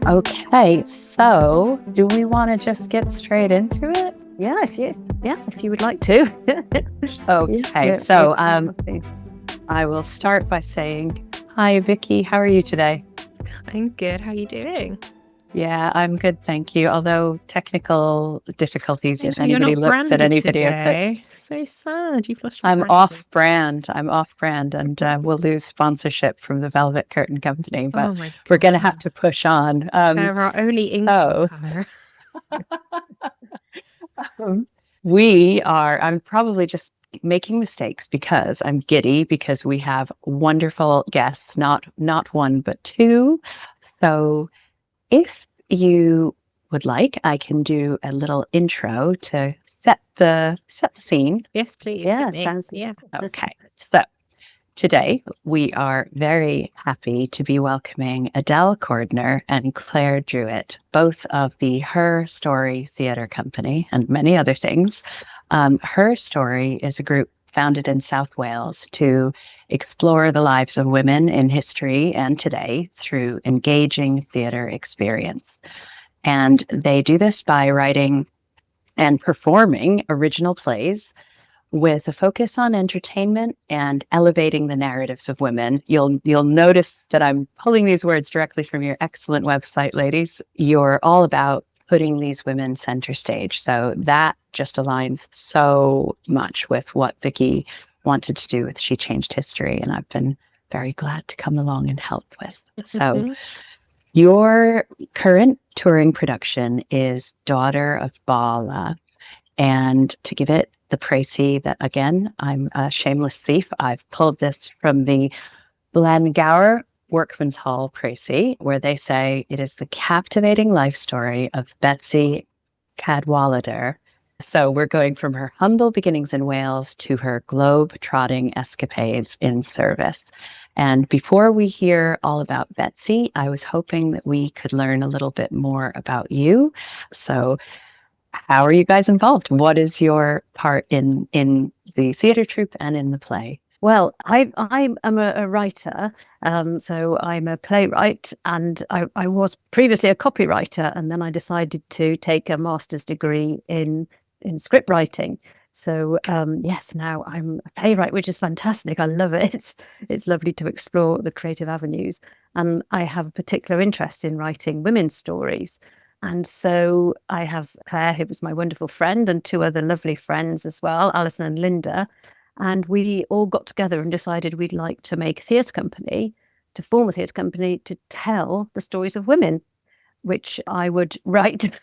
Okay, so do we want to just get straight into it? Yeah, if you would like to. Okay, so I will start by saying, hi, Vicky. How are you today? I'm good. How are you doing? Yeah, I'm good, thank you. Although technical difficulties, if You're anybody not looks at any video today. clips. So sad. You've lost your I'm branding. off-brand. I'm off-brand, and we'll lose sponsorship from the Velvet Curtain Company. But Oh my God. we're going to have to push on. There are only income color. I'm probably just making mistakes because I'm giddy because we have wonderful guests, not one, but two. So if you would like, I can do a little intro to set the scene. Yes, please. Yeah, sounds Okay. So today we are very happy to be welcoming Adele Cordner and Claire Drewitt, both of the Her Story Theatre Company and many other things. Her Story is a group founded in South Wales to explore the lives of women in history and today through engaging theatre experience. And they do this by writing and performing original plays with a focus on entertainment and elevating the narratives of women. You'll notice that I'm pulling these words directly from your excellent website, ladies. You're all about putting these women center stage. So that just aligns so much with what Vicky wanted to do with She Changed History. And I've been very glad to come along and help with. So your current touring production is Daughter of Bala. And to give it the précis that, again, I'm a shameless thief. I've pulled this from the Blangour Workman's Hall précis, where they say it is the captivating life story of Betsy Cadwaladr. So we're going from her humble beginnings in Wales to her globe-trotting escapades in service. And before we hear all about Betsy, I was hoping that we could learn a little bit more about you. So how are you guys involved? What is your part in the theatre troupe and in the play? Well, I am a writer, so I'm a playwright, and I was previously a copywriter, and then I decided to take a master's degree in script writing. So yes, now I'm a playwright, which is fantastic. I love it. It's lovely to explore the creative avenues, and I have a particular interest in writing women's stories. And so I have Claire, who was my wonderful friend, and two other lovely friends as well, Alison and Linda. And we all got together and decided we'd like to make a theatre company, to form a theatre company to tell the stories of women, which I would write.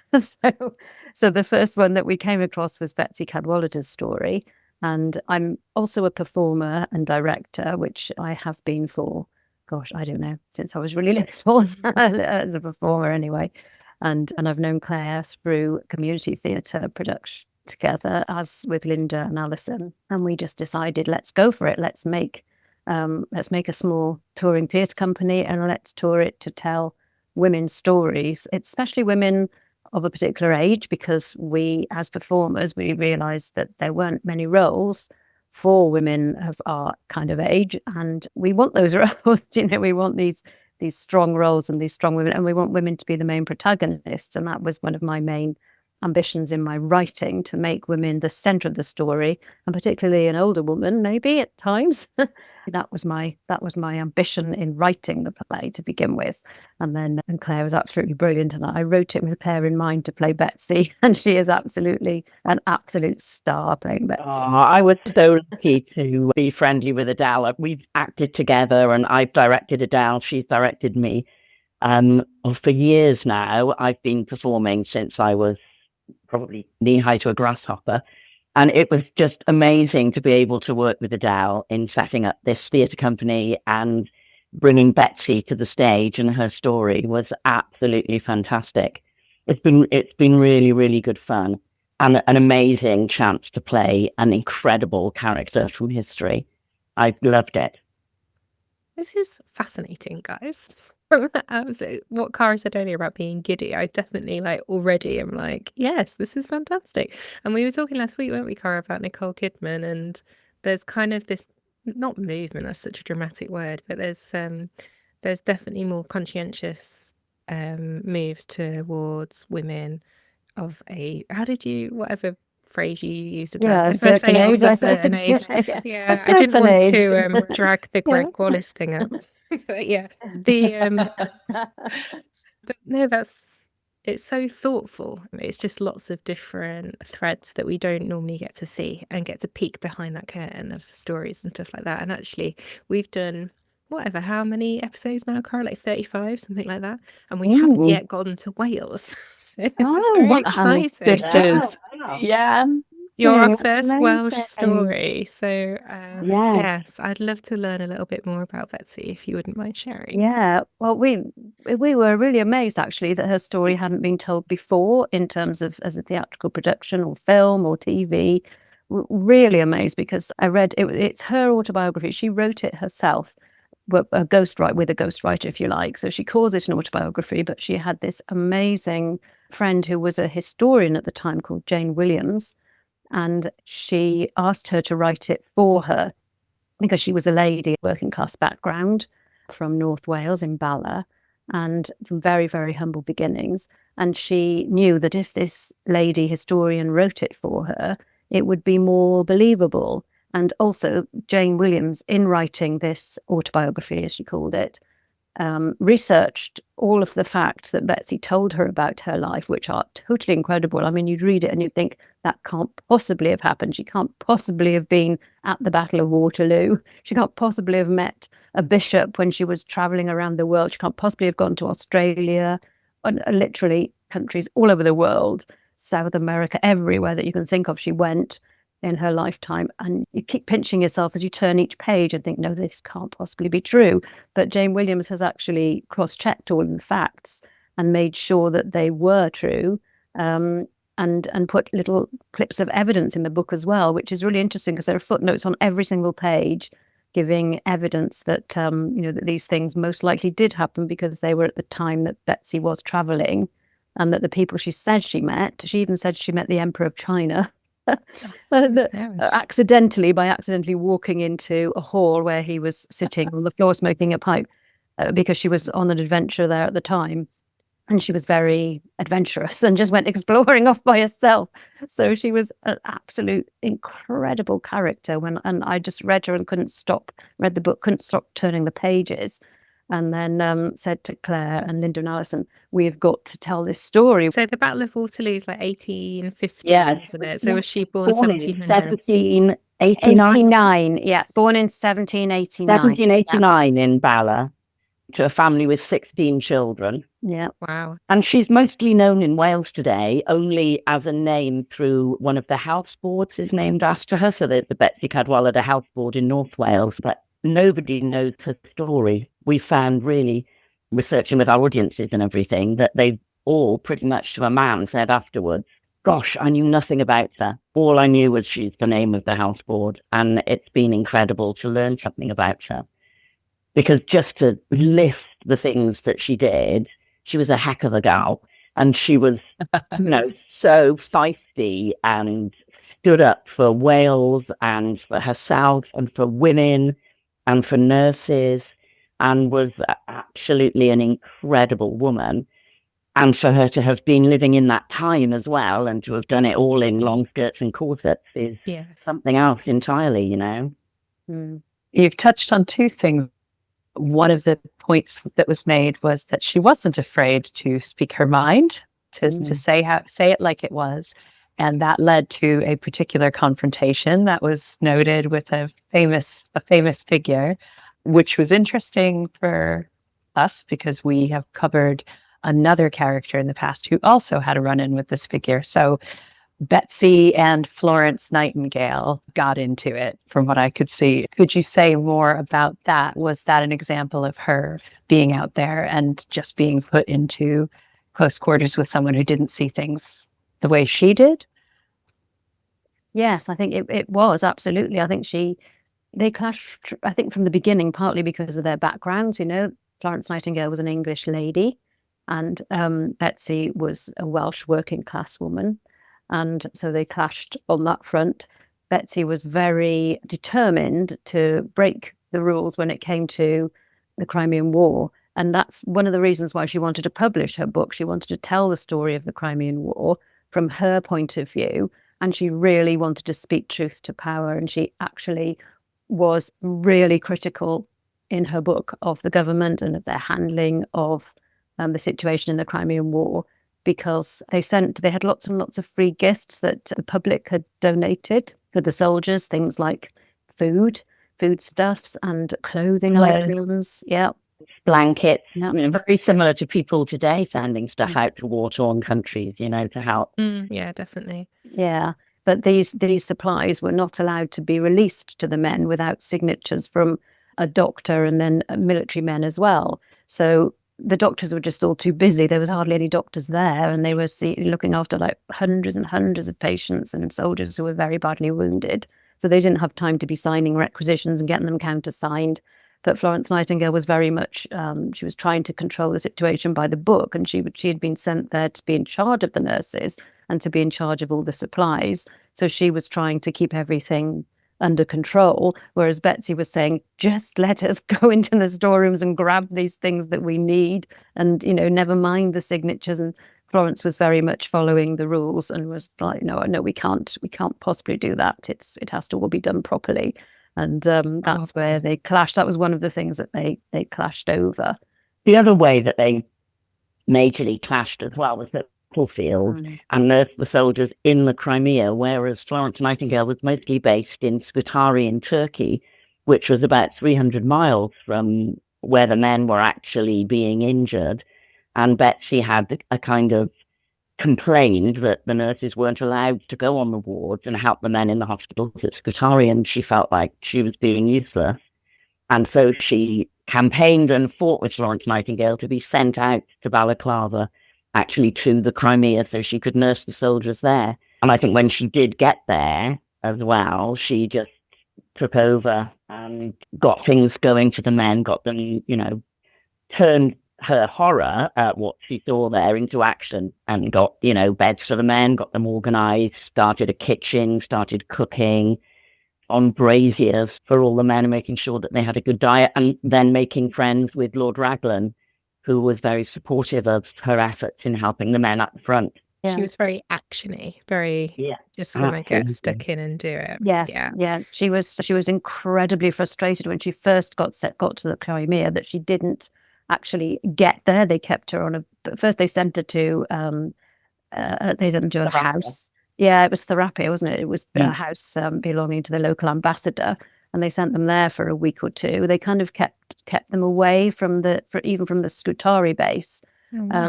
So the first one that we came across was Betsy Cadwaladr's story. And I'm also a performer and director, which I have been for, gosh, I don't know, since I was really little as a performer anyway. And I've known Claire through community theatre production together, as with Linda and Alison. And we just decided, let's go for it. Let's make a small touring theatre company, and let's tour it to tell women's stories, especially women of a particular age, because we, as performers, we realised that there weren't many roles for women of our kind of age, and we want those roles. We want these strong roles and these strong women, and we want women to be the main protagonists. And that was one of my main ambitions in my writing, to make women the centre of the story, and particularly an older woman, maybe at times. That was my ambition in writing the play to begin with. And Claire was absolutely brilliant, and I wrote it with Claire in mind to play Betsy, and she is absolutely an absolute star playing Betsy. Oh, I was so lucky to be friendly with Adele. We've acted together, and I've directed Adele. She's directed me. For years now, I've been performing since I was probably knee-high to a grasshopper. And it was just amazing to be able to work with Adele in setting up this theatre company and bringing Betsy to the stage, and her story was absolutely fantastic. It's been really, really good fun, and an amazing chance to play an incredible character from history. I loved it. This is fascinating, guys. What Cara said earlier about being giddy, I definitely already am yes, this is fantastic. And we were talking last week, weren't we, Cara, about Nicole Kidman, and there's kind of this, not movement, that's such a dramatic word, but there's definitely more conscientious moves towards women of a, whatever phrase you used to Yeah, a if I certain say age, of I a certain think. age. Yeah. Yeah, A I didn't certain want age. to drag the Yeah. Greg Wallace thing up. But yeah, but no, it's so thoughtful. It's just lots of different threads that we don't normally get to see and get to peek behind that curtain of stories and stuff like that. And actually, we've done how many episodes now, Cara? Like 35, something like that. And we haven't yet gone to Wales. So this is very wow. exciting. This is, Wow. yeah. You're our That's first Welsh amazing. story. So, Yeah. yes, I'd love to learn a little bit more about Betsy if you wouldn't mind sharing. Yeah, well, we were really amazed actually that her story hadn't been told before in terms of as a theatrical production or film or TV. Really amazed because I read it's her autobiography. She wrote it herself, but with a ghostwriter, if you like. So she calls it an autobiography, but she had this amazing friend who was a historian at the time called Jane Williams, and she asked her to write it for her because she was a lady, working class background from North Wales in Bala, and very, very humble beginnings. And she knew that if this lady historian wrote it for her, it would be more believable. And also, Jane Williams, in writing this autobiography, as she called it, researched all of the facts that Betsy told her about her life, which are totally incredible. I mean, you'd read it and you'd think that can't possibly have happened. She can't possibly have been at the Battle of Waterloo. She can't possibly have met a bishop when she was traveling around the world. She can't possibly have gone to Australia, and literally countries all over the world, South America, everywhere that you can think of. She went in her lifetime, and you keep pinching yourself as you turn each page and think, no, this can't possibly be true. But Jane Williams has actually cross-checked all of the facts and made sure that they were true, and put little clips of evidence in the book as well, which is really interesting because there are footnotes on every single page giving evidence that that these things most likely did happen because they were at the time that Betsy was traveling, and that the people she said she met, she even said she met the Emperor of China. Accidentally walking into a hall where he was sitting on the floor smoking a pipe, because she was on an adventure there at the time, and she was very adventurous and just went exploring off by herself. So she was an absolute incredible character. And I just read her and read the book, couldn't stop turning the pages. And then said to Claire and Linda and Alison, we've got to tell this story. So the Battle of Waterloo is like 1850, Yeah. isn't it? So was she born Born in 1700? 1789. 89, yeah, born in 1789. 1789 in Bala, to a family with 16 children. Yeah. Wow. And she's mostly known in Wales today only as a name through one of the house boards is named after her, so the Betsi Cadwaladr house board in North Wales. But nobody knows her story. We found, really, researching with our audiences and everything, that they all pretty much to a man said afterwards, gosh, I knew nothing about her. All I knew was she's the name of the house board. And it's been incredible to learn something about her. Because just to list the things that she did, she was a heck of a gal. And she was, so feisty and stood up for Wales and for herself and for women and for nurses, and was absolutely an incredible woman. And for her to have been living in that time as well and to have done it all in long skirts and corsets is something else entirely, You've touched on two things. One of the points that was made was that she wasn't afraid to speak her mind, to say it like it was. And that led to a particular confrontation that was noted with a famous figure, which was interesting for us because we have covered another character in the past who also had a run-in with this figure. So Betsy and Florence Nightingale got into it, from what I could see. Could you say more about that? Was that an example of her being out there and just being put into close quarters with someone who didn't see things the way she did? Yes, I think it was, absolutely. I think they clashed, I think, from the beginning, partly because of their backgrounds. Florence Nightingale was an English lady, and Betsy was a Welsh working class woman. And so they clashed on that front. Betsy was very determined to break the rules when it came to the Crimean War. And that's one of the reasons why she wanted to publish her book. She wanted to tell the story of the Crimean War from her point of view. And she really wanted to speak truth to power. And she actually was really critical in her book of the government and of their handling of the situation in the Crimean War, because they had lots and lots of free gifts that the public had donated for the soldiers, things like foodstuffs and clothing items. Yeah. Blankets. Yeah. I mean, very similar to people today sending stuff out to war-torn countries, to help. Yeah, definitely. Yeah. But these supplies were not allowed to be released to the men without signatures from a doctor and then military men as well. So the doctors were just all too busy. There was hardly any doctors there, and they were looking after like hundreds and hundreds of patients and soldiers who were very badly wounded. So they didn't have time to be signing requisitions and getting them countersigned. But Florence Nightingale was very much, she was trying to control the situation by the book, and she had been sent there to be in charge of the nurses and to be in charge of all the supplies. So she was trying to keep everything under control, whereas Betsy was saying, just let us go into the storerooms and grab these things that we need, and never mind the signatures. And Florence was very much following the rules and was like, no, we can't possibly do that. It has to all be done properly. And that's where they clashed. That was one of the things that they clashed over. The other way that they majorly clashed as well was the battlefield and the soldiers in the Crimea, whereas Florence Nightingale was mostly based in Scutari in Turkey, which was about 300 miles from where the men were actually being injured. And Betsy had a kind of complained that the nurses weren't allowed to go on the wards and help the men in the hospitals at Scutari, and she felt like she was being useless. And so she campaigned and fought with Florence Nightingale to be sent out to Balaclava, actually to the Crimea, so she could nurse the soldiers there. And I think when she did get there as well, she just took over and got things going to the men, got them, turned her horror at what she saw there into action, and got, beds for the men, got them organized, started a kitchen, started cooking on braziers for all the men and making sure that they had a good diet, and then making friends with Lord Raglan, who was very supportive of her efforts in helping the men up front. Yeah. She was very actiony, just want to get stuck in and do it. Yes, yeah. She was incredibly frustrated when she first got to the Crimea that she didn't actually get there. They kept her on first they sent her to a house. Yeah, it was Therapia, wasn't it? It was a house belonging to the local ambassador, and they sent them there for a week or two. They kind of kept them away from even from the Scutari base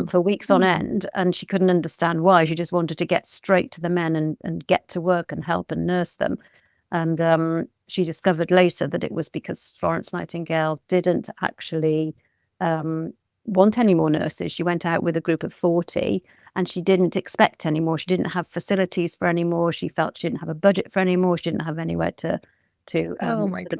for weeks on end, and she couldn't understand why. She just wanted to get straight to the men and get to work and help and nurse them. And she discovered later that it was because Florence Nightingale didn't actually want any more nurses. She went out with a group of 40, and she didn't expect any more. She didn't have facilities for any more. She felt she didn't have a budget for any more. She didn't have anywhere to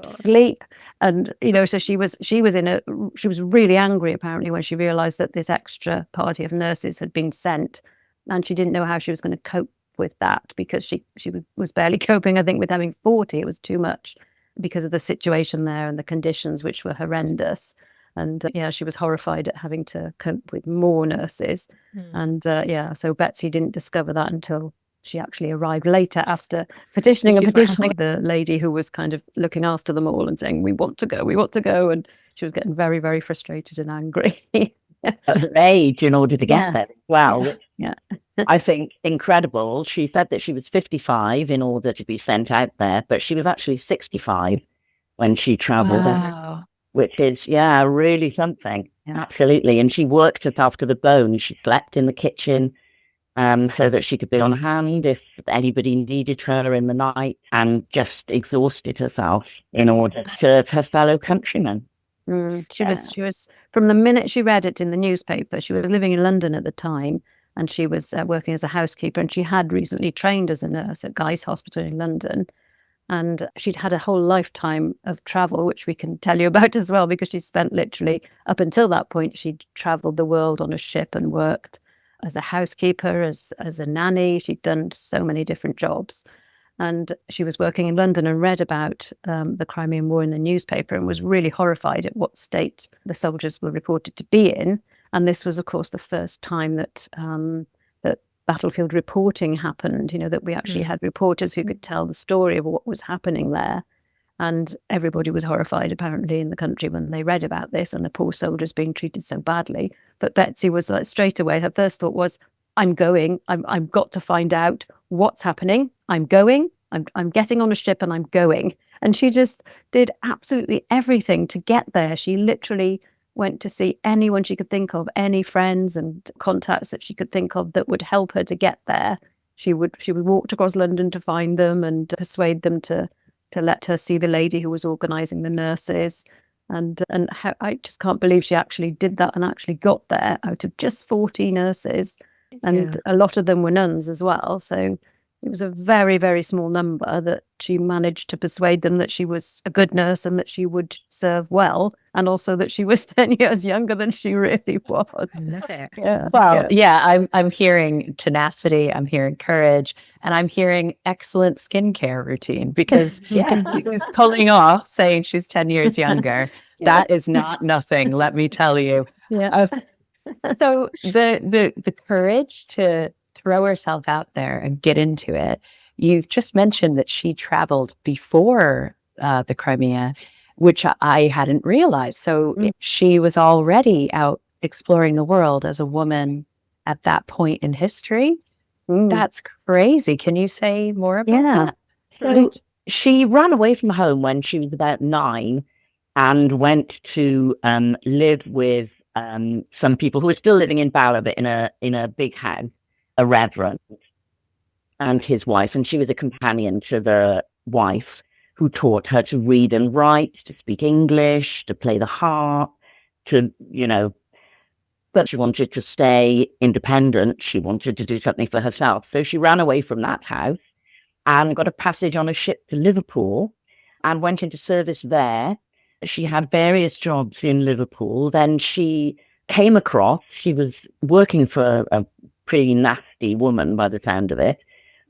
sleep. And so she was really angry apparently when she realized that this extra party of nurses had been sent, and she didn't know how she was going to cope with that, because she was barely coping, I think, with having 40. It was too much because of the situation there and the conditions, which were horrendous. And she was horrified at having to cope with more nurses. And so Betsy didn't discover that until she actually arrived later, after petitioning the lady who was kind of looking after them all and saying, we want to go. And she was getting very, very frustrated and angry. At her age, in order to get there. Wow. Yeah. I think incredible. She said that she was 55 in order to be sent out there, but she was actually 65 when she travelled. Wow. Which is, really something. Yeah. Absolutely. And she worked herself to the bone. She slept in the kitchen so that she could be on hand if anybody needed her in the night, and just exhausted herself in order to serve her fellow countrymen. She was, from the minute she read it in the newspaper, she was living in London at the time, and she was working as a housekeeper, and she had recently trained as a nurse at Guy's Hospital in London. And she'd had a whole lifetime of travel, which we can tell you about as well, because she spent literally, up until that point, she'd travelled the world on a ship and worked as a housekeeper, as a nanny. She'd done so many different jobs. And she was working in London and read about the Crimean War in the newspaper and was really horrified at what state the soldiers were reported to be in. And this was, of course, the first time that that battlefield reporting happened, that we actually had reporters who could tell the story of what was happening there. And everybody was horrified, apparently, in the country when they read about this and the poor soldiers being treated so badly. But Betsy was like, straight away, her first thought was, I'm going. I've got to find out what's happening. I'm going. I'm getting on a ship and I'm going. And she just did absolutely everything to get there. She literally went to see anyone she could think of, any friends and contacts that she could think of that would help her to get there. She would walk across London to find them and persuade them to let her see the lady who was organising the nurses. And I just can't believe she actually did that and actually got there out of just 40 nurses. And a lot of them were nuns as well. So it was a very, very small number that she managed to persuade them that she was a good nurse and that she would serve well. And also that she was 10 years younger than she really was. I love it. Yeah. Well, I'm hearing tenacity, I'm hearing courage, and I'm hearing excellent skincare routine because because pulling off saying she's 10 years younger, that is not nothing, let me tell you. Yeah. So the courage to throw herself out there and get into it. You've just mentioned that she traveled before the Crimea, which I hadn't realized. So she was already out exploring the world as a woman at that point in history. That's crazy. Can you say more about that? So she ran away from home when she was about 9 and went to live with some people who were still living in Bala, but in a big house, a reverend and his wife. And she was a companion to the wife who taught her to read and write, to speak English, to play the harp, but she wanted to stay independent. She wanted to do something for herself. So she ran away from that house and got a passage on a ship to Liverpool and went into service there. She had various jobs in Liverpool. Then she came across, she was working for a pretty nasty woman by the sound of it,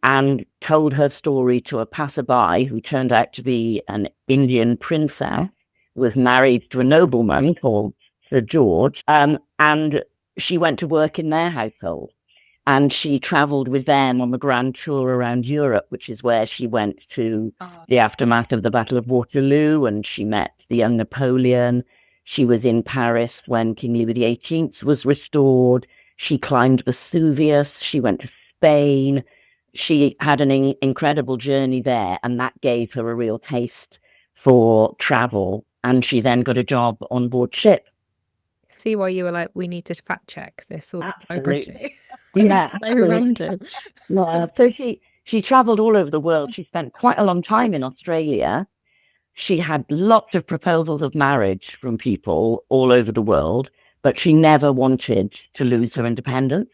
and told her story to a passerby who turned out to be an Indian princess who was married to a nobleman called Sir George. And she went to work in their household. And she travelled with them on the grand tour around Europe, which is where she went to the aftermath of the Battle of Waterloo, and she met the young Napoleon. She was in Paris when King Louis XVIII was restored. She climbed Vesuvius. She went to Spain. She had an incredible journey there, and that gave her a real taste for travel. And she then got a job on board ship. See why you were like, we need to fact check this autobiography. Yeah, So random. So she travelled all over the world. She spent quite a long time in Australia. She had lots of proposals of marriage from people all over the world, but she never wanted to lose her independence.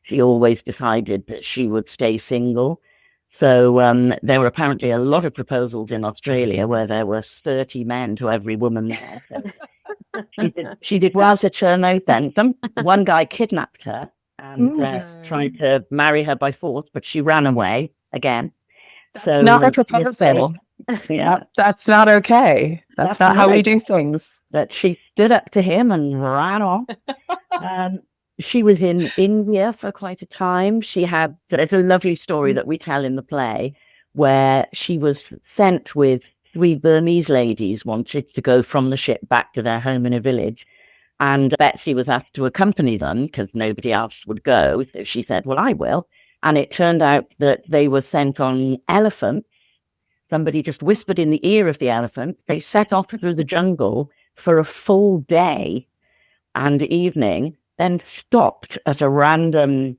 She always decided that she would stay single. So there were apparently a lot of proposals in Australia where there were 30 men to every woman there. So she did well to churn out then. One guy kidnapped her and tried to marry her by force, but she ran away again. That's not a proposal. Yeah, that's not okay. That's not how we do things. That she stood up to him and ran off. She was in India for quite a time. It's a lovely story that we tell in the play where she was sent with 3 Burmese ladies, wanted to go from the ship back to their home in a village. And Betsy was asked to accompany them because nobody else would go. So she said, well, I will. And it turned out that they were sent on elephants. Somebody just whispered in the ear of the elephant. They set off through the jungle for a full day and evening, then stopped at a random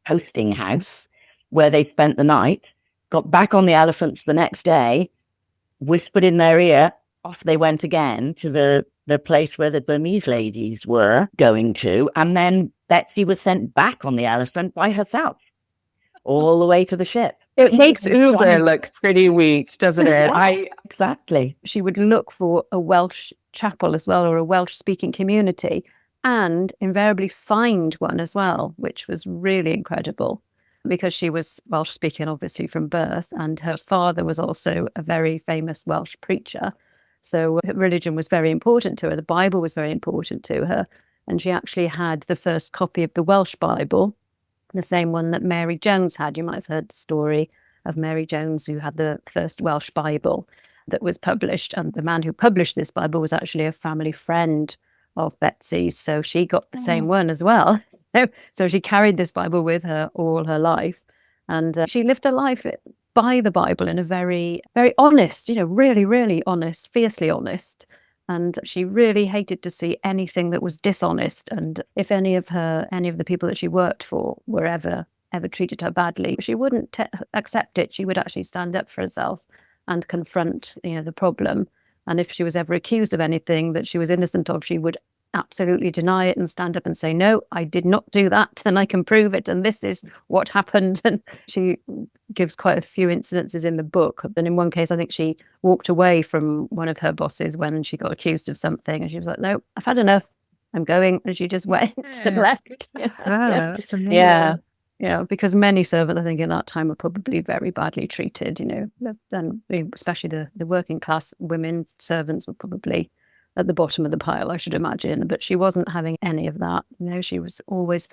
posting house where they spent the night, got back on the elephants the next day, whispered in their ear, off they went again to the place where the Burmese ladies were going to, and then Betsy was sent back on the elephant by herself, all the way to the ship. It makes Uber look pretty weak, doesn't it? Exactly. She would look for a Welsh chapel as well, or a Welsh-speaking community, and invariably find one as well, which was really incredible. because she was Welsh speaking, obviously, from birth. And her father was also a very famous Welsh preacher. So religion was very important to her. The Bible was very important to her. And she actually had the first copy of the Welsh Bible, the same one that Mary Jones had. You might have heard the story of Mary Jones, who had the first Welsh Bible that was published. And the man who published this Bible was actually a family friend of Betsy's. So she got the same one as well. So she carried this Bible with her all her life. And she lived her life by the Bible in a very, very honest, really, really honest, fiercely honest. And she really hated to see anything that was dishonest. And if any of the people that she worked for were ever treated her badly, she wouldn't accept it. She would actually stand up for herself and confront, the problem. And if she was ever accused of anything that she was innocent of, she would absolutely deny it and stand up and say, no, I did not do that, and I can prove it, and this is what happened. And she gives quite a few incidences in the book. And in one case, I think she walked away from one of her bosses when she got accused of something, and she was like, no, I've had enough, I'm going. And she just went and left. That's amazing. Yeah, because many servants, I think, in that time were probably very badly treated, and especially the working class women servants were probably at the bottom of the pile, I should imagine. But she wasn't having any of that. She was always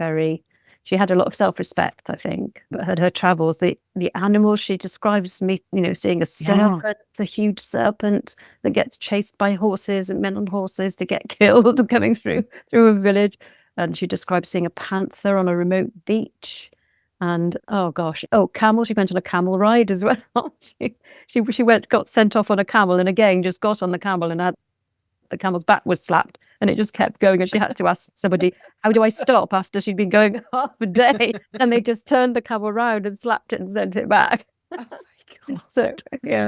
she had a lot of self-respect, I think. But at her travels, the animals she describes me, seeing a serpent, a huge serpent that gets chased by horses and men on horses to get killed coming through a village. And she describes seeing a panther on a remote beach. And camel. She went on a camel ride as well. she got sent off on a camel, and again just got on the camel and had the camel's back was slapped, and it just kept going. And she had to ask somebody, "How do I stop?" After she'd been going half a day, and they just turned the camel around and slapped it and sent it back. Oh my God. So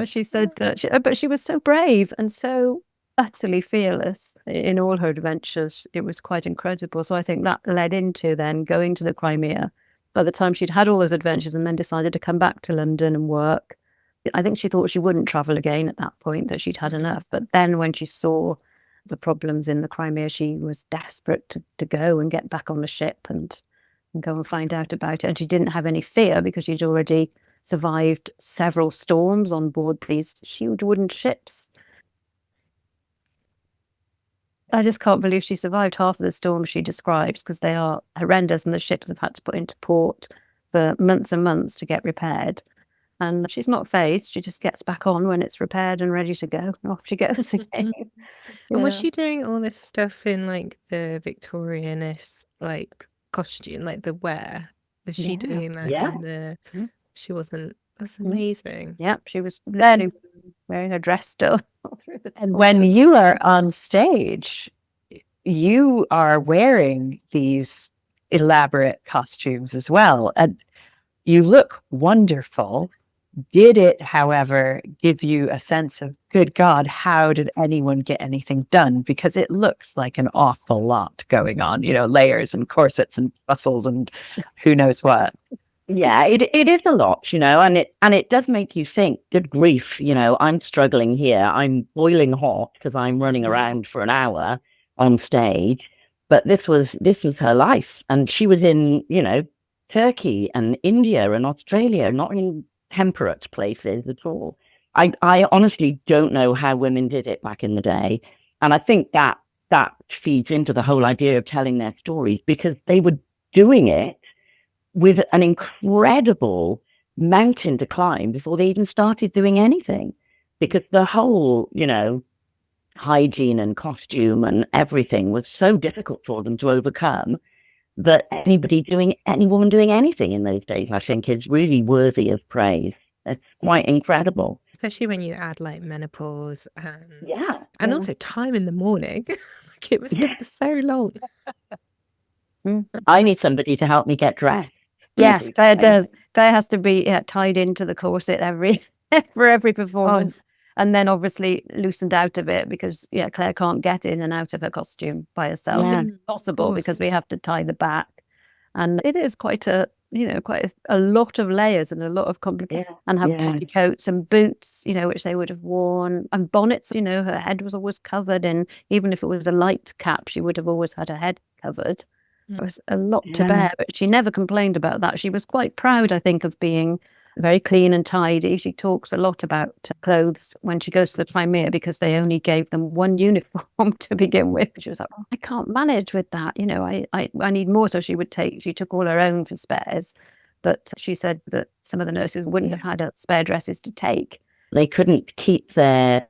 she said, but she was so brave and so utterly fearless in all her adventures. It was quite incredible. So I think that led into then going to the Crimea. By the time she'd had all those adventures and then decided to come back to London and work, I think she thought she wouldn't travel again at that point, that she'd had enough. But then when she saw the problems in the Crimea, she was desperate to go and get back on the ship and go and find out about it. And she didn't have any fear because she'd already survived several storms on board these huge wooden ships. I just can't believe she survived half of the storms she describes, because they are horrendous and the ships have had to put into port for months and months to get repaired. And she's not phased. She just gets back on when it's repaired and ready to go. Off she goes again. And was she doing all this stuff in like the Victorianist costume, like the wear? Was she doing that in the... She wasn't... That's amazing. Yeah, she was wearing her dress still. And when you are on stage, you are wearing these elaborate costumes as well. And you look wonderful. Did it, however, give you a sense of, good God, how did anyone get anything done? Because it looks like an awful lot going on, layers and corsets and bustles and who knows what. Yeah, it is a lot, and it does make you think, good grief, I'm struggling here. I'm boiling hot because I'm running around for an hour on stage. But this was her life. And she was in, Turkey and India and Australia, not in temperate places at all. I honestly don't know how women did it back in the day. And I think that feeds into the whole idea of telling their stories, because they were doing it with an incredible mountain to climb before they even started doing anything, because the whole, hygiene and costume and everything was so difficult for them to overcome, that any woman doing anything in those days, I think, is really worthy of praise. It's quite incredible. Especially when you add menopause and also time in the morning. It was so long. I need somebody to help me get dressed. Yes, Claire does. Claire has to be tied into the corset for every performance, and then obviously loosened out of it, because Claire can't get in and out of her costume by herself. Yeah. It's impossible because we have to tie the back, and it is quite a lot of layers and a lot of complications. And have petticoats and boots, which they would have worn, and bonnets. Her head was always covered, and even if it was a light cap, she would have always had her head covered. It was a lot to Yeah. bear, but she never complained about that. She was quite proud, I think, of being very clean and tidy. She talks a lot about clothes when she goes to the Crimea because they only gave them one uniform to begin with. She was like, I can't manage with that. I need more. So she took all her own for spares. But she said that some of the nurses wouldn't have had spare dresses to take. They couldn't keep their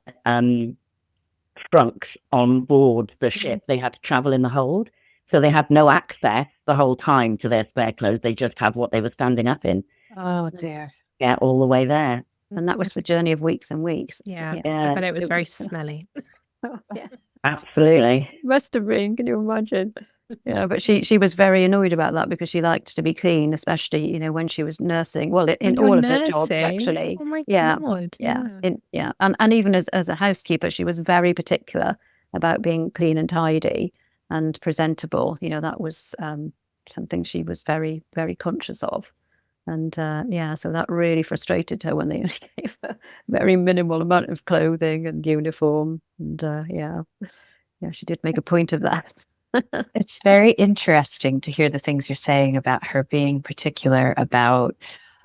trunks on board the ship. They had to travel in the hold. So they had no access the whole time to their spare clothes. They just had what they were standing up in. Oh dear. Yeah, all the way there. And that was for a journey of weeks and weeks. Yeah. Yeah. I bet it was very smelly. Yeah. Absolutely. Must have been, can you imagine? Yeah, but she was very annoyed about that because she liked to be clean, especially, when she was nursing. Well, in all of her jobs, actually. Oh my Yeah. God. Yeah. And even as a housekeeper, she was very particular about being clean and tidy and presentable. That was something she was very, very conscious of. And so that really frustrated her when they only gave her very minimal amount of clothing and uniform. And she did make a point of that. It's very interesting to hear the things you're saying about her being particular about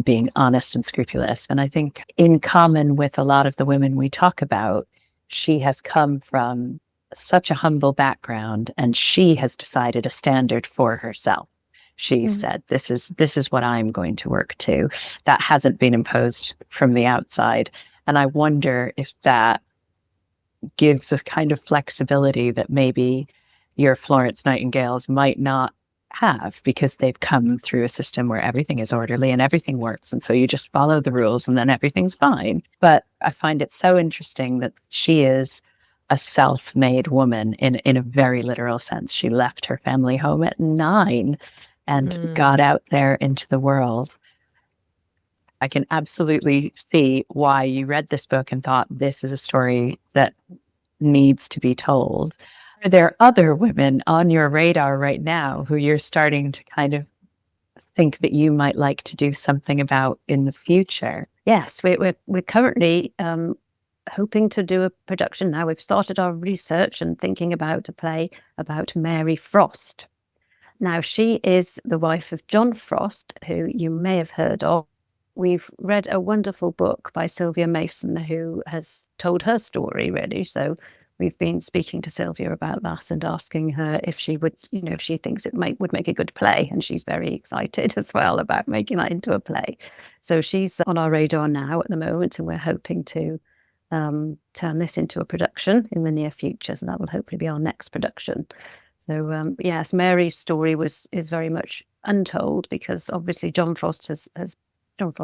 being honest and scrupulous. And I think in common with a lot of the women we talk about, she has come from such a humble background and she has decided a standard for herself. She said, this is what I'm going to work to. That hasn't been imposed from the outside. And I wonder if that gives a kind of flexibility that maybe your Florence Nightingales might not have, because they've come through a system where everything is orderly and everything works. And so you just follow the rules and then everything's fine. But I find it so interesting that she is a self-made woman in a very literal sense. She left her family home at 9 and got out there into the world. I can absolutely see why you read this book and thought this is a story that needs to be told. Are there other women on your radar right now who you're starting to kind of think that you might like to do something about in the future? Yes, we're currently hoping to do a production now. We've started our research and thinking about a play about Mary Frost. Now, she is the wife of John Frost, who you may have heard of. We've read a wonderful book by Sylvia Mason, who has told her story, really. So we've been speaking to Sylvia about that and asking her if she would, if she thinks it would make a good play. And she's very excited as well about making that into a play. So she's on our radar now at the moment, and we're hoping to turn this into a production in the near future. So that will hopefully be our next production. So yes, Mary's story is very much untold, because obviously John Frost's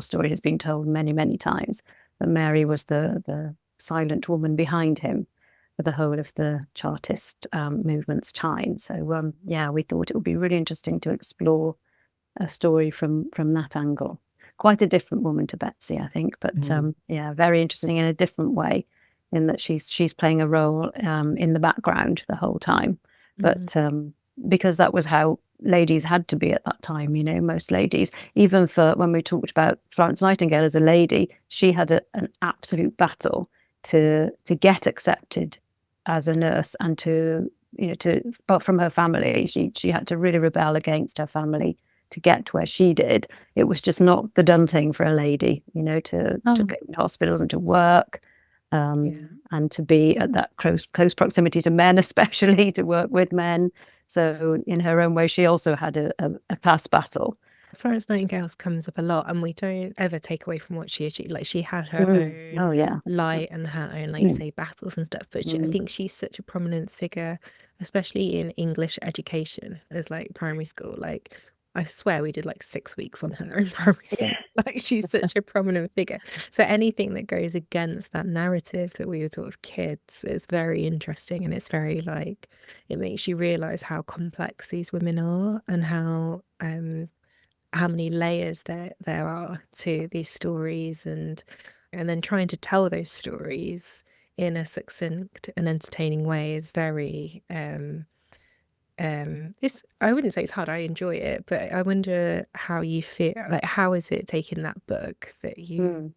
story has been told many, many times, but Mary was the silent woman behind him for the whole of the Chartist movement's time. So we thought it would be really interesting to explore a story from that angle. Quite a different woman to Betsy, I think, but very interesting in a different way, in that she's playing a role in the background the whole time. But because that was how ladies had to be at that time, most ladies, even for when we talked about Florence Nightingale as a lady, she had an absolute battle to get accepted as a nurse, and but from her family, she had to really rebel against her family to get where she did. It was just not the done thing for a lady, to go in hospitals and to work. And to be at that close proximity to men, especially to work with men. So in her own way, she also had a class battle. Florence Nightingale's comes up a lot, and we don't ever take away from what she achieved. Like, she had her own light and her own, like you say, battles and stuff. But I think she's such a prominent figure, especially in English education, as like primary school. Like, I swear we did like 6 weeks on her in primary school. Like, she's such a prominent figure. So anything that goes against that narrative that we were taught of kids is very interesting, and it's very like, it makes you realize how complex these women are, and how many layers there are to these stories, and then trying to tell those stories in a succinct and entertaining way is very I wouldn't say it's hard. I enjoy it, but I wonder how you feel. Like, how is it taking that book that you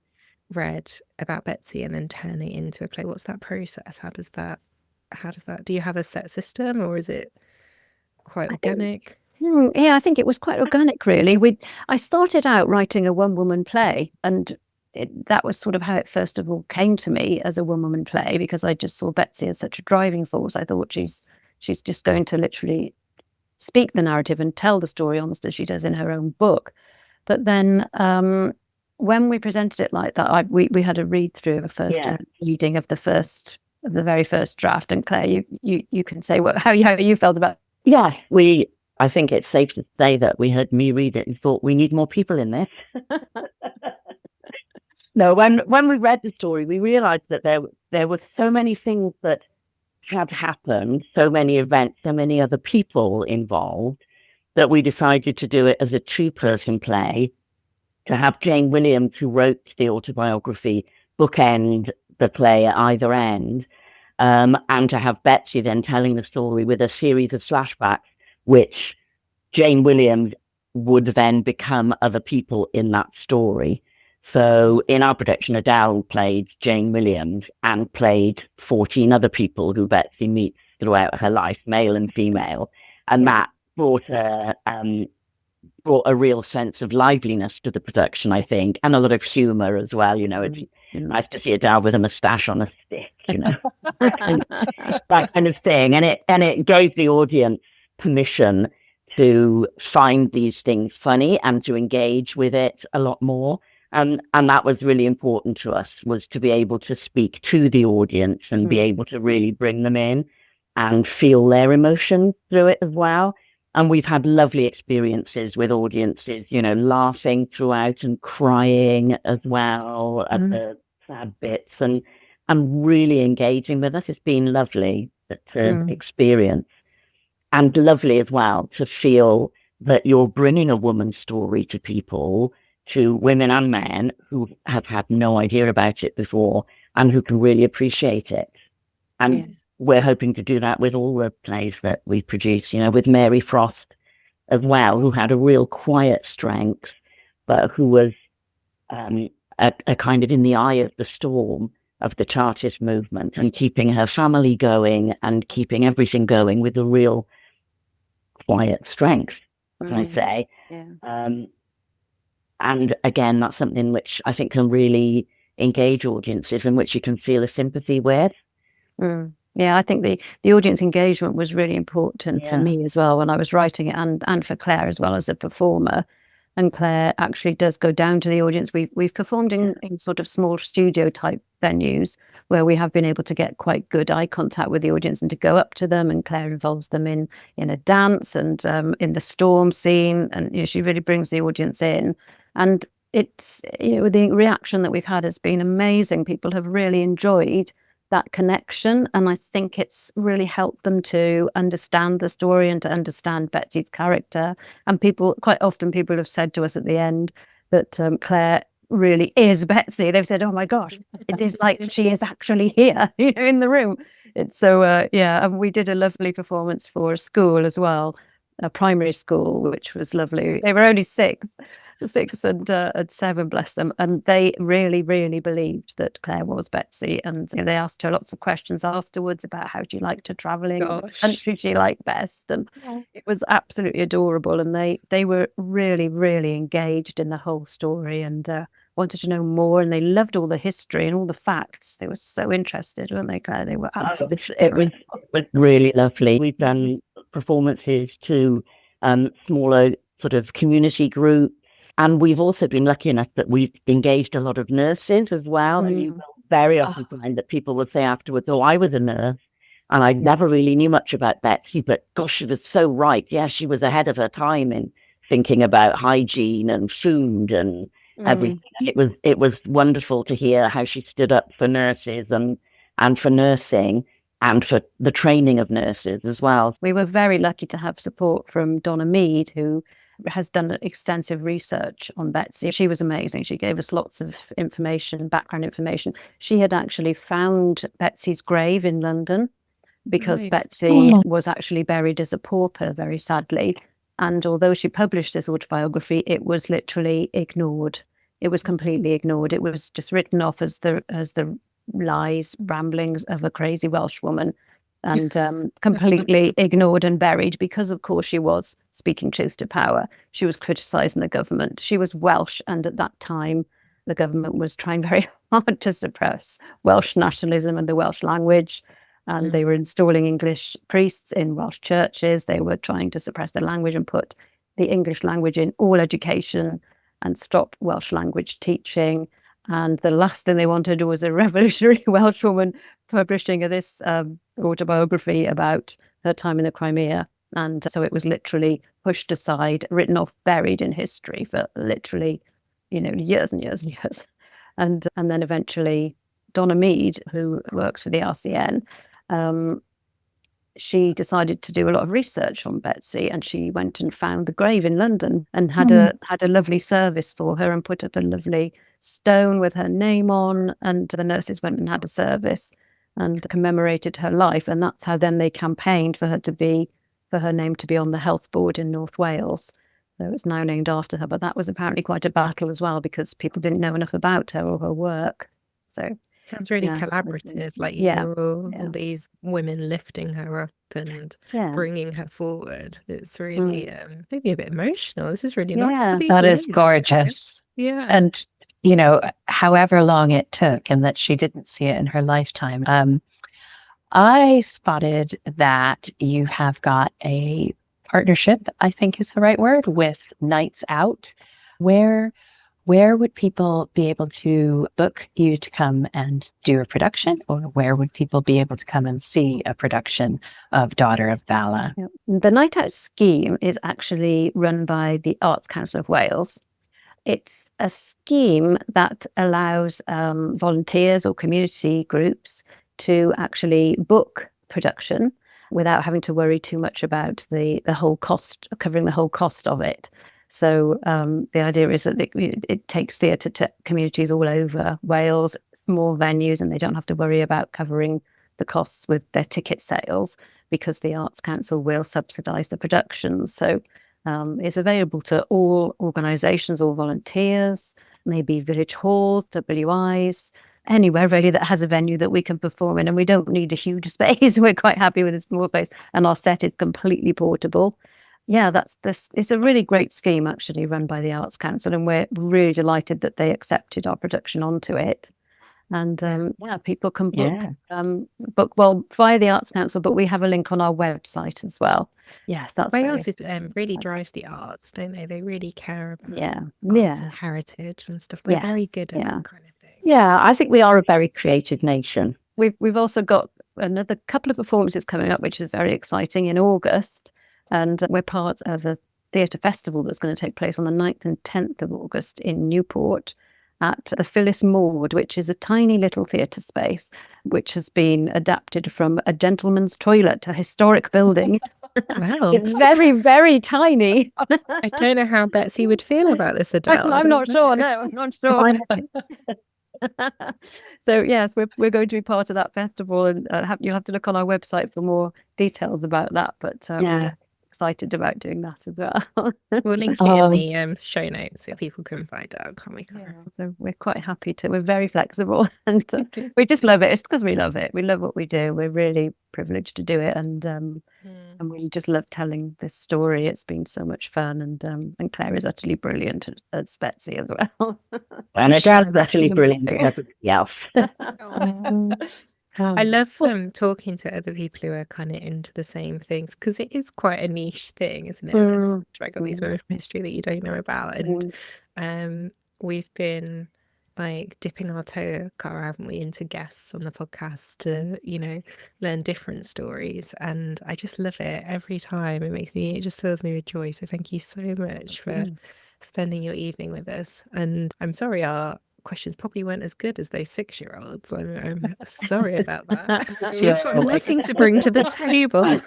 read about Betsy and then turn it into a play? What's that process? How does that? Do you have a set system, or is it quite organic? Yeah, I think it was quite organic, really. I started out writing a one-woman play, and that was sort of how it first of all came to me as a one-woman play, because I just saw Betsy as such a driving force. I thought she's just going to literally speak the narrative and tell the story almost as she does in her own book. But then when we presented it like that, we had a read through of a first reading of the very first draft. And Claire, you can say how you felt about it. Yeah, I think it's safe to say that we heard me read it and thought we need more people in this. No, when we read the story, we realised that there were so many things that had happened, so many events, so many other people involved, that we decided to do it as a two-person play, to have Jane Williams, who wrote the autobiography, bookend the play at either end, and to have Betsy then telling the story with a series of flashbacks, which Jane Williams would then become other people in that story. So in our production, Adele played Jane Williams and played 14 other people who Betsy meets throughout her life, male and female. And that brought a real sense of liveliness to the production, I think, and a lot of humour as well. It's nice to see Adele with a moustache on a stick, that kind of thing. And it gave the audience permission to find these things funny and to engage with it a lot more. And that was really important to us, was to be able to speak to the audience and be able to really bring them in and feel their emotion through it as well. And we've had lovely experiences with audiences, laughing throughout and crying as well at the sad bits and really engaging with us. It's been lovely to experience, and lovely as well to feel that you're bringing a woman's story to people, to women and men who have had no idea about it before and who can really appreciate it. And we're hoping to do that with all the plays that we produce, with Mary Frost as well, who had a real quiet strength, but who was a kind of in the eye of the storm of the Chartist movement and keeping her family going and keeping everything going with a real quiet strength, can I say. Yeah. And again, that's something which I think can really engage audiences and which you can feel a sympathy with. Yeah, I think the audience engagement was really important for me as well when I was writing it, and for Claire as well as a performer. And Claire actually does go down to the audience. We've performed in sort of small studio type venues where we have been able to get quite good eye contact with the audience and to go up to them. And Claire involves them in a dance and in the storm scene, and she really brings the audience in. And it's the reaction that we've had has been amazing. People have really enjoyed that connection, and I think it's really helped them to understand the story and to understand Betsy's character. And quite often people have said to us at the end that Claire really is Betsy. They've said, "Oh my gosh, it is like she is actually here, in the room." It's so and we did a lovely performance for a school as well, a primary school, which was lovely. They were only six and 7, bless them, and they really, really believed that Claire was Betsy. And they asked her lots of questions afterwards about how do you like to travelling, what country do you like best, and it was absolutely adorable. And they were really, really engaged in the whole story and wanted to know more, and they loved all the history and all the facts. They were so interested, weren't they, Claire? They were absolutely. It was really lovely. We've done performances to smaller sort of community groups. And we've also been lucky enough that we've engaged a lot of nurses as well. And you will very often find that people will say afterwards, "Oh, I was a nurse and I never really knew much about Betsy, but gosh, she was so right. Yeah, she was ahead of her time in thinking about hygiene and food and everything." It was wonderful to hear how she stood up for nurses and for nursing and for the training of nurses as well. We were very lucky to have support from Donna Mead, who has done extensive research on Betsy. She was amazing. She gave us lots of information, background information. She had actually found Betsy's grave in London because Betsy was actually buried as a pauper, very sadly. And although she published this autobiography, it was literally ignored. It was completely ignored. It was just written off as the lies, ramblings of a crazy Welsh woman. and completely ignored and buried because, of course, she was speaking truth to power. She was criticising the government. She was Welsh, and at that time, the government was trying very hard to suppress Welsh nationalism and the Welsh language. And they were installing English priests in Welsh churches. They were trying to suppress the language and put the English language in all education and stop Welsh language teaching. And the last thing they wanted was a revolutionary Welsh woman publishing this autobiography about her time in the Crimea. And so it was literally pushed aside, written off, buried in history for literally, years and years and years. And then eventually Donna Mead, who works for the RCN, she decided to do a lot of research on Betsy, and she went and found the grave in London and had a lovely service for her and put up a lovely stone with her name on, and the nurses went and had a service and commemorated her life. And that's how then they campaigned for her name to be on the health board in North Wales. So it's now named after her. But that was apparently quite a battle as well, because people didn't know enough about her or her work. So sounds really collaborative, like all these women lifting her up and bringing her forward. It's really maybe a bit emotional. This is really nice. That is gorgeous. Yeah. And however long it took, and that she didn't see it in her lifetime. I spotted that you have got a partnership, I think is the right word, with Nights Out. Where would people be able to book you to come and do a production, or where would people be able to come and see a production of Daughter of Bala? The Night Out scheme is actually run by the Arts Council of Wales. It's a scheme that allows volunteers or community groups to actually book production without having to worry too much about the whole cost, covering the whole cost of it. So the idea is that it takes theatre to communities all over Wales, small venues, and they don't have to worry about covering the costs with their ticket sales, because the Arts Council will subsidise the productions. So it's available to all organisations, all volunteers, maybe village halls, WIs, anywhere really that has a venue that we can perform in. And we don't need a huge space. We're quite happy with a small space, and our set is completely portable. Yeah, it's a really great scheme actually, run by the Arts Council, and we're really delighted that they accepted our production onto it. And people can book via the Arts Council, but we have a link on our website as well. Yes, that's Wales really drives the arts, don't they? They really care about arts and heritage and stuff. We're very good at that kind of thing. Yeah, I think we are a very creative nation. We've also got another couple of performances coming up, which is very exciting, in August. And we're part of a theatre festival that's going to take place on the 9th and 10th of August in Newport at the Phyllis Maud, which is a tiny little theatre space which has been adapted from a gentleman's toilet, a historic building. Wow. It's very, very tiny. I don't know how Betsy would feel about this, Adele. I'm not sure. No, I'm not sure. So yes, we're going to be part of that festival, and you'll have to look on our website for more details about that. But we're excited about doing that as well. We'll link it in the show notes so people can find out, can't we? So we're quite happy we're very flexible, and we just love it. It's because we love it. We love what we do. We're really privileged to do it, and we just love telling this story. It's been so much fun, and Claire is utterly brilliant as Betsy as well. And Adele is actually brilliant at everybody else. I love talking to other people who are kind of into the same things, because it is quite a niche thing, isn't it? This drag on these women from history that you don't know about, and we've been like dipping our toe, Cara, haven't we, into guests on the podcast to learn different stories, and I just love it every time. It just fills me with joy. So thank you so much for spending your evening with us. And I'm sorry our questions probably weren't as good as those 6-year-olds. I'm sorry about that. You've got nothing to bring to the table.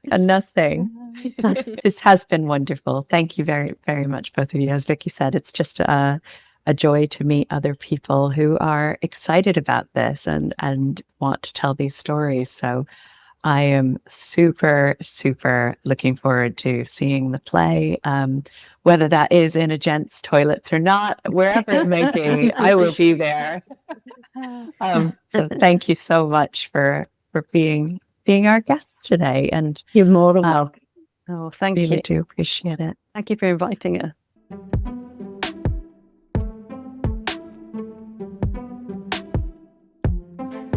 Nothing. This has been wonderful. Thank you very, very much, both of you. As Vicky said, it's just a joy to meet other people who are excited about this and want to tell these stories. So I am super, super looking forward to seeing the play. Whether that is in a gent's toilets or not, wherever it may be, I will be there. So thank you so much for for being our guest today. And You're more than welcome. Oh, thank really you. do appreciate it. Thank you for inviting us.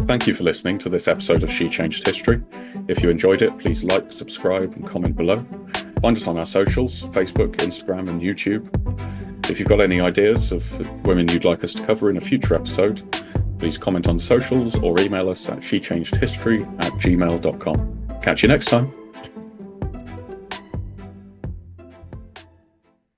Thank you for listening to this episode of She Changed History. If you enjoyed it, please like, subscribe and comment below. Find us on our socials, Facebook, Instagram and YouTube. If you've got any ideas of women you'd like us to cover in a future episode, please comment on the socials or email us at shechangedhistory@gmail.com. Catch you next time.